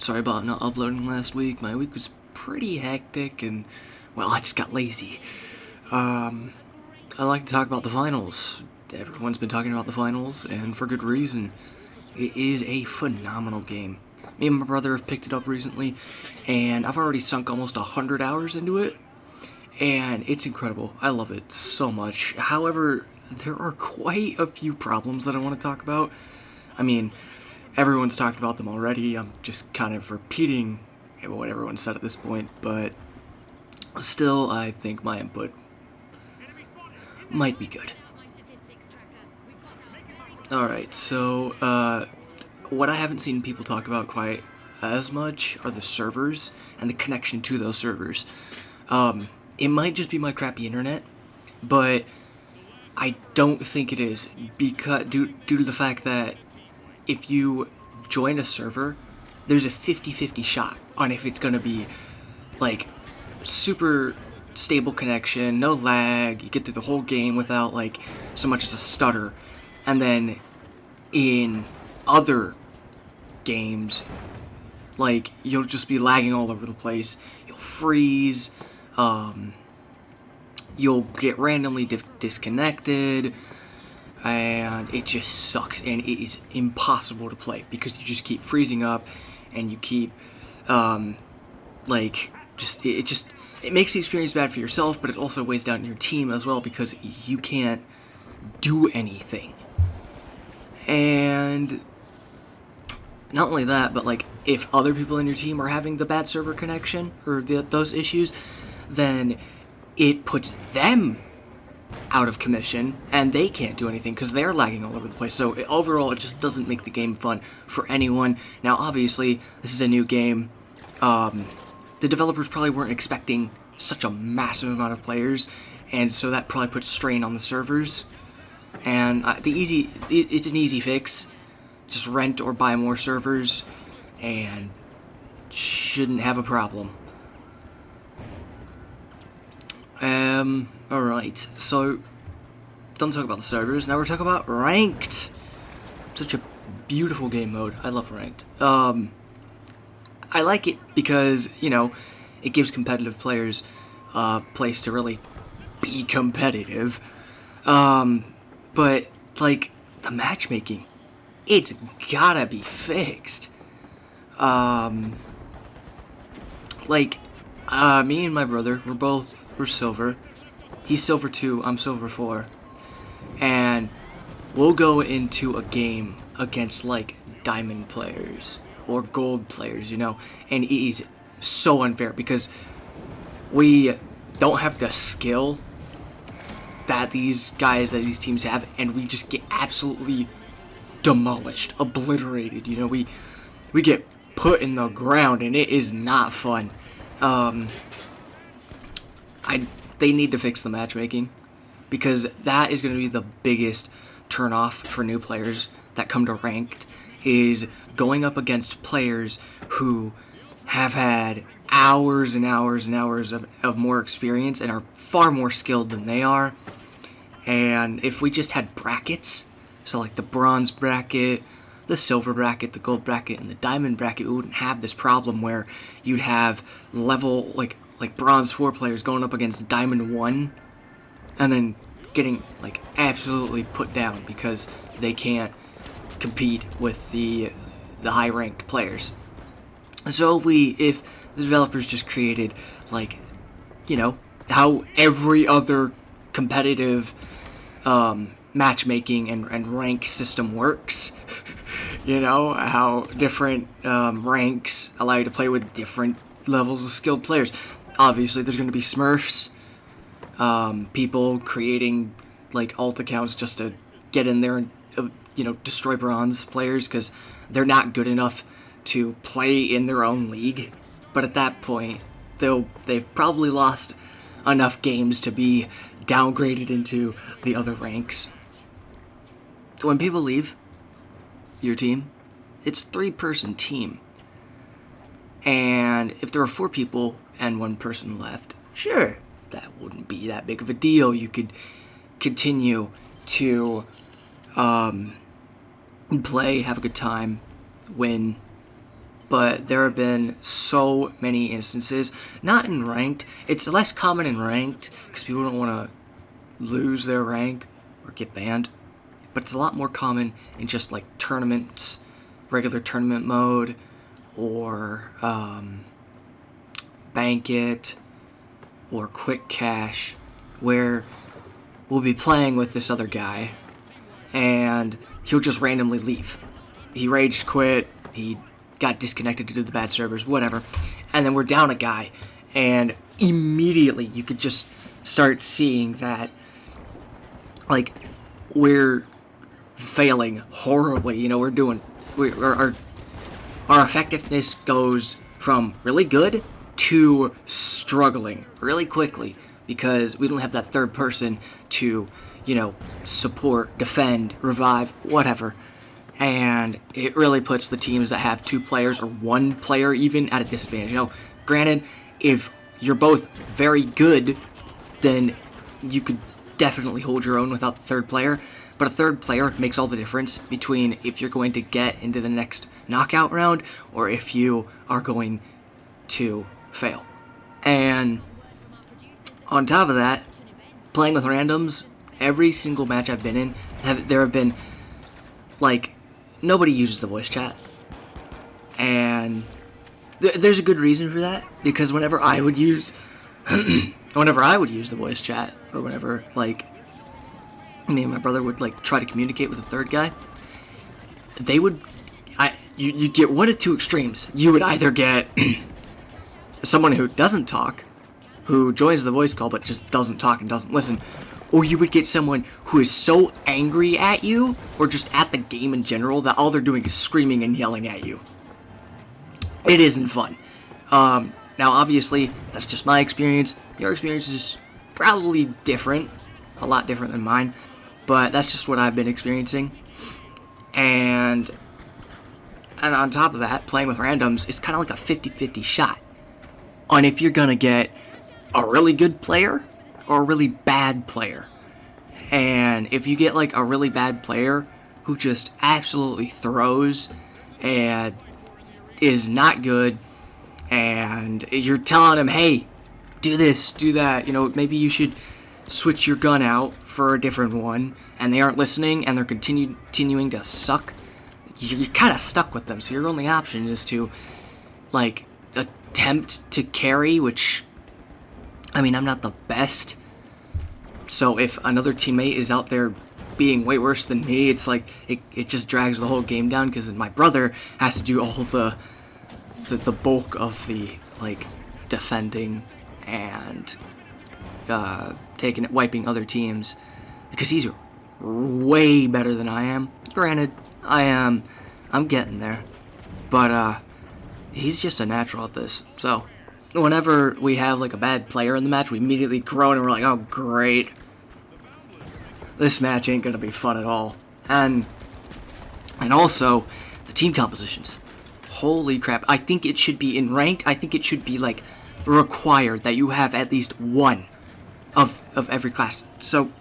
Sorry about not uploading last week. My week was pretty hectic and, well, I just got lazy. I like to talk about the finals. Everyone's been talking about the finals, and for good reason. It is a phenomenal game. Me and my brother have picked it up recently, and I've already sunk almost 100 hours into it, and it's incredible. I love it so much. However, there are quite a few problems that I want to talk about. I mean, everyone's talked about them already. I'm just kind of repeating what everyone said at this point, but still, I think my input might be good. Alright, so, what I haven't seen people talk about quite as much are the servers and the connection to those servers. It might just be my crappy internet, but I don't think it is, because due to the fact that if you join a server, there's a 50-50 shot on if it's going to be, like, super stable connection, no lag, you get through the whole game without, like, so much as a stutter. And then in other games, like, you'll just be lagging all over the place, you'll freeze, you'll get randomly disconnected, and it just sucks, and it is impossible to play because you just keep freezing up, and you keep, it makes the experience bad for yourself, but it also weighs down your team as well because you can't do anything. And not only that, but like, if other people in your team are having the bad server connection or those issues, then it puts them out of commission, and they can't do anything because they're lagging all over the place. So overall, it just doesn't make the game fun for anyone. Now, obviously, this is a new game. The developers probably weren't expecting such a massive amount of players, and so that probably puts strain on the servers. And it's an easy fix. Just rent or buy more servers, and shouldn't have a problem. Alright, so, don't talk about the servers, now we're talking about ranked. Such a beautiful game mode. I love ranked. I like it because, you know, it gives competitive players a place to really be competitive. But, like, the matchmaking, it's gotta be fixed. Me and my brother, we're silver. He's silver 2, I'm silver 4. And we'll go into a game against, like, diamond players or gold players, you know, and it is so unfair because we don't have the skill that these teams have, and we just get absolutely demolished, obliterated, you know, we get put in the ground, and it is not fun. They need to fix the matchmaking, because that is going to be the biggest turnoff for new players that come to ranked, is going up against players who have had hours and hours and hours of more experience and are far more skilled than they are. And if we just had brackets, so like the bronze bracket, the silver bracket, the gold bracket, and the diamond bracket, we wouldn't have this problem where you'd have level, like bronze 4 players going up against diamond 1, and then getting, like, absolutely put down because they can't compete with the high-ranked players. So if the developers just created, like, you know, how every other competitive matchmaking and rank system works, you know, how different ranks allow you to play with different levels of skilled players. Obviously, there's going to be smurfs, people creating, like, alt accounts just to get in there and, you know, destroy bronze players because they're not good enough to play in their own league. But at that point, they've probably lost enough games to be downgraded into the other ranks. So when people leave your team, it's a 3-person team. And if there are 4 people and 1 person left, sure, that wouldn't be that big of a deal. You could continue to play, have a good time, win, but there have been so many instances, not in ranked, it's less common in ranked, because people don't want to lose their rank or get banned, but it's a lot more common in just like tournaments, regular tournament mode, or Bank or Quick Cash, where we'll be playing with this other guy, and he'll just randomly leave. He rage quit, he got disconnected due to the bad servers, whatever, and then we're down a guy, and immediately you could just start seeing that, like, we're failing horribly. You know, our effectiveness goes from really good to struggling really quickly because we don't have that third person to, you know, support, defend, revive, whatever. And it really puts the teams that have 2 players or 1 player even at a disadvantage. You know, granted, if you're both very good, then you could definitely hold your own without the third player. But a third player makes all the difference between if you're going to get into the next knockout round or if you are going to fail. And on top of that, playing with randoms, every single match I've been in, there have been, like, nobody uses the voice chat. And there's a good reason for that, because whenever I would use the voice chat, or whenever, like, me and my brother would, like, try to communicate with a third guy, you get one of 2 extremes. You would either get someone who doesn't talk, who joins the voice call but just doesn't talk and doesn't listen, or you would get someone who is so angry at you, or just at the game in general, that all they're doing is screaming and yelling at you. It isn't fun. Now, obviously, that's just my experience. Your experience is probably different, a lot different than mine, but that's just what I've been experiencing. And on top of that, playing with randoms is kind of like a 50-50 shot on if you're going to get a really good player or a really bad player. And if you get, like, a really bad player who just absolutely throws and is not good, and you're telling him, hey, do this, do that, you know, maybe you should switch your gun out for a different one, and they aren't listening, and they're continuing to suck, you're kind of stuck with them. So your only option is to, like, attempt to carry, which, I mean, I'm not the best, so if another teammate is out there being way worse than me, it's like, it just drags the whole game down, because my brother has to do all the bulk of the, like, defending and wiping other teams, because he's way better than I am. Granted, I'm getting there, but he's just a natural at this. So whenever we have, like, a bad player in the match, we immediately groan and we're like, oh great, this match ain't gonna be fun at all. And also the team compositions. Holy crap. I think it should be in ranked, I think it should be, like, required that you have at least 1 of every class. So,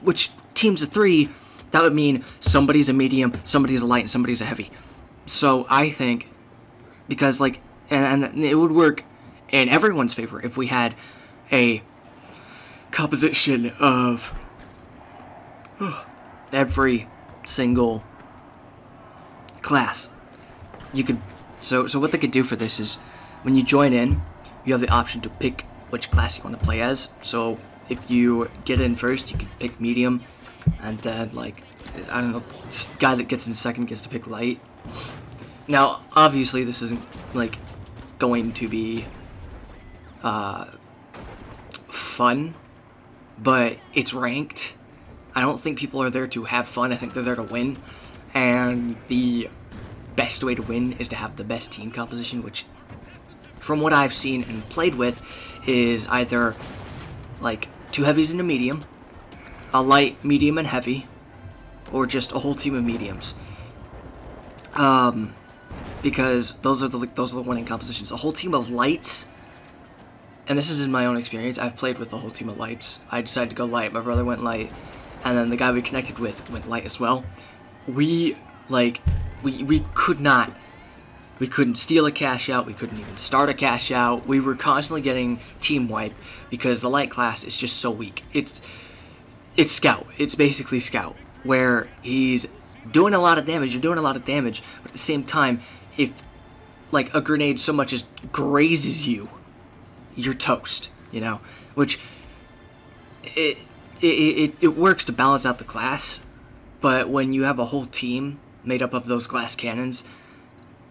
which teams of 3, that would mean somebody's a medium, somebody's a light, and somebody's a heavy. So I think, because, like, and it would work in everyone's favor if we had a composition of every single class. You could, so what they could do for this is, when you join in, you have the option to pick which class you want to play as. So if you get in first, you can pick medium, and then, like, I don't know, this guy that gets in second gets to pick light. Now, obviously, this isn't, like, going to be fun, but it's ranked. I don't think people are there to have fun. I think they're there to win, and the best way to win is to have the best team composition, which, from what I've seen and played with, is either, like, 2 heavies and a medium, a light, medium, and heavy, or just a whole team of mediums. Because those are the winning compositions. A whole team of lights, and this is in my own experience, I've played with a whole team of lights. I decided to go light, my brother went light, and then the guy we connected with went light as well. We could not We couldn't steal a cash out. We couldn't even start a cash out. We were constantly getting team wipe because the light class is just so weak. It's scout. It's basically scout, where he's doing a lot of damage. You're doing a lot of damage, but at the same time, if like a grenade so much as grazes you, you're toast. You know, which it works to balance out the class, but when you have a whole team made up of those glass cannons,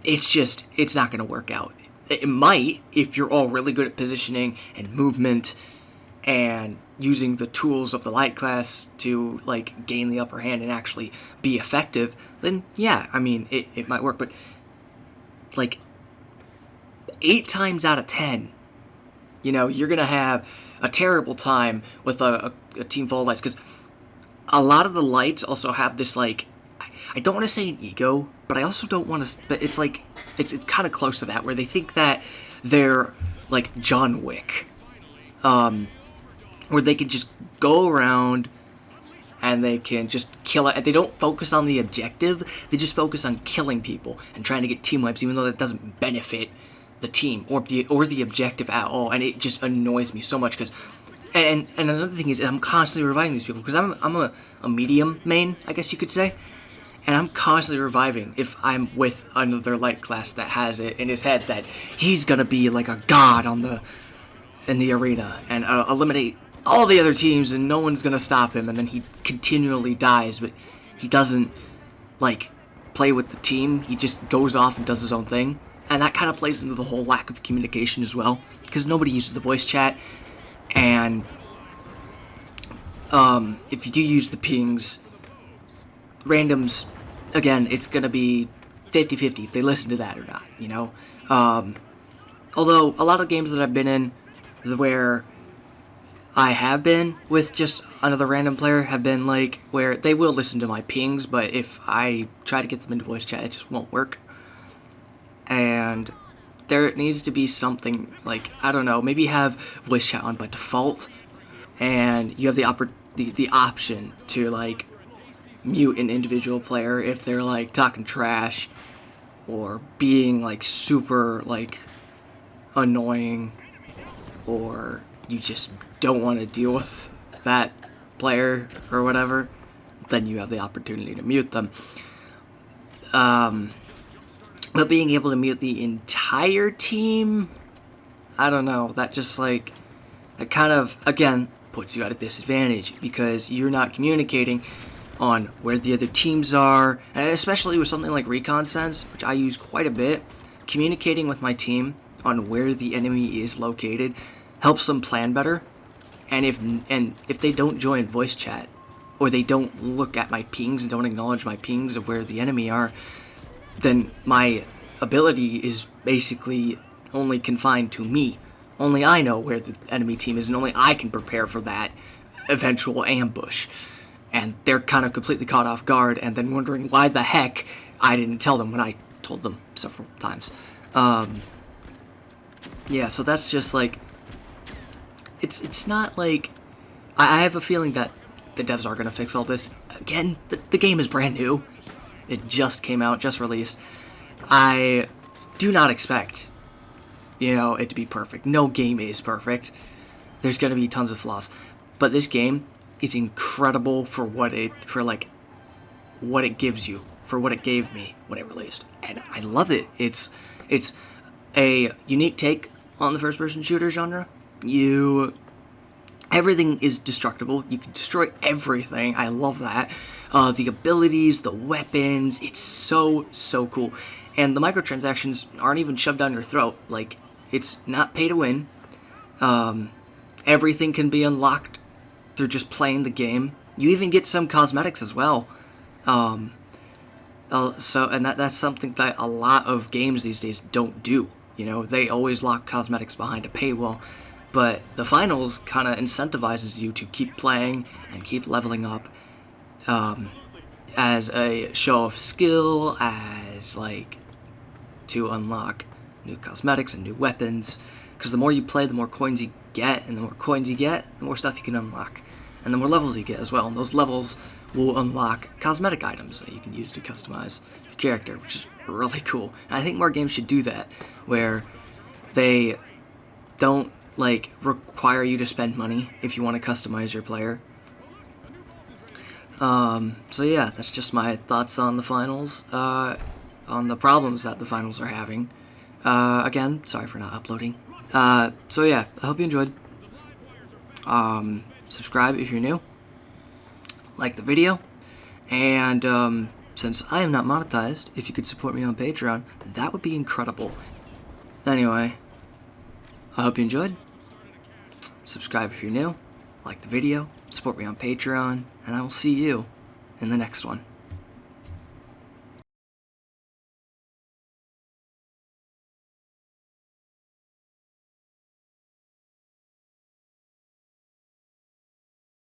it's not going to work out. It might if you're all really good at positioning and movement and using the tools of the light class to like gain the upper hand and actually be effective. Then yeah, I mean it might work, but like 8 times out of 10, you know, you're gonna have a terrible time with a team full of lights, because a lot of the lights also have this like, I don't want to say an ego, but I also don't want to. But it's like it's kind of close to that, where they think that they're like John Wick, where they can just go around and they can just kill it. They don't focus on the objective; they just focus on killing people and trying to get team wipes, even though that doesn't benefit the team or the objective at all. And it just annoys me so much because. And another thing is, I'm constantly reviving these people because I'm a medium main, I guess you could say. And I'm constantly reviving if I'm with another light class that has it in his head that he's gonna be like a god in the arena and eliminate all the other teams and no one's gonna stop him. And then he continually dies, but he doesn't like play with the team. He just goes off and does his own thing, and that kind of plays into the whole lack of communication as well, because nobody uses the voice chat. And if you do use the pings, randoms, again, it's going to be 50-50 if they listen to that or not, you know? Although, a lot of games that I've been in where I have been with just another random player have been like, where they will listen to my pings, but if I try to get them into voice chat, it just won't work. And there needs to be something, like, I don't know, maybe have voice chat on by default, and you have the option to, like, mute an individual player if they're, like, talking trash or being, like, super, like, annoying, or you just don't want to deal with that player or whatever. Then you have the opportunity to mute them. But being able to mute the entire team, I don't know, that just like, it kind of, again, puts you at a disadvantage because you're not communicating on where the other teams are, and especially with something like Recon Sense, which I use quite a bit. Communicating with my team on where the enemy is located helps them plan better, and if they don't join voice chat, or they don't look at my pings and don't acknowledge my pings of where the enemy are, then my ability is basically only confined to me. Only I know where the enemy team is, and only I can prepare for that eventual ambush. And they're kind of completely caught off guard, and then wondering why the heck I didn't tell them when I told them several times. Yeah, so that's just like, it's not like, I have a feeling that the devs are going to fix all this. Again, the game is brand new. It just came out, just released. I do not expect, it to be perfect. No game is perfect. There's going to be tons of flaws. But this game is incredible for what it gives you, for what it gave me when it released. And I love it. It's a unique take on the first-person shooter genre. Everything is destructible. You can destroy everything. I love that. The abilities, the weapons, it's so cool. And the microtransactions aren't even shoved down your throat. Like, it's not pay to win. Everything can be unlocked through just playing the game. You even get some cosmetics as well. And that's something that a lot of games these days don't do. They always lock cosmetics behind a paywall. But the finals kind of incentivizes you to keep playing and keep leveling up as a show of skill, as like to unlock new cosmetics and new weapons. Because the more you play, the more coins you get, and the more coins you get, the more stuff you can unlock, and the more levels you get as well. And those levels will unlock cosmetic items that you can use to customize your character, which is really cool. And I think more games should do that, where they don't like require you to spend money if you want to customize your player. So yeah, that's just my thoughts on the finals, on the problems that the finals are having. Again, sorry for not uploading. So yeah, I hope you enjoyed. Subscribe if you're new. Like the video. And since I am not monetized, if you could support me on Patreon, that would be incredible. Anyway, I hope you enjoyed. Subscribe if you're new. Like the video. Support me on Patreon. And I will see you in the next one.